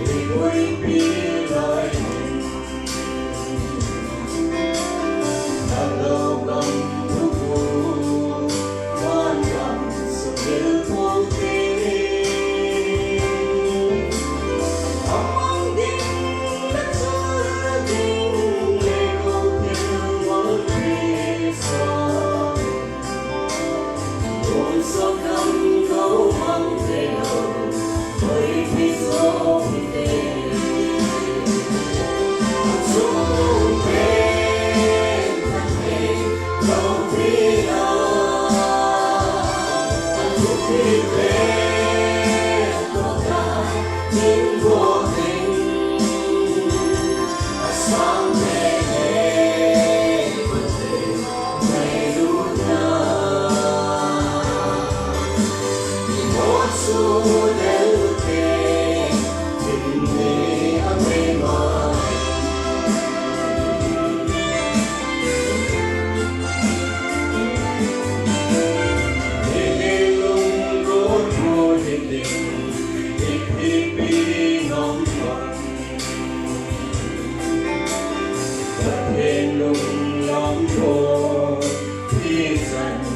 thì vui biết lời thầm lâu công thuốc vụ quan trọng sự như thuốc tim ông tin đất chúa tình để không thiếu một vì sao buồn sâu thẳm câu mong về đâu bởi vì gió vì thế chúng bên thật thế đâu vì đâu chúng vì thế có ta nhưng vô tình sáng về đây vẫn tình đầy đủ nhau một số đều thế tình người âm êm Hãy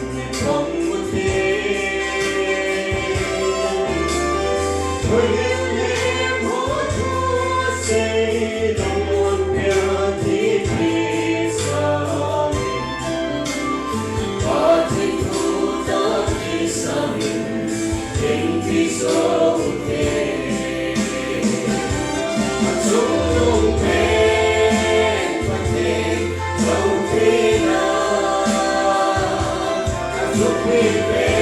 subscribe cho kênh Ghiền Mì Gõ để không bỏ lỡ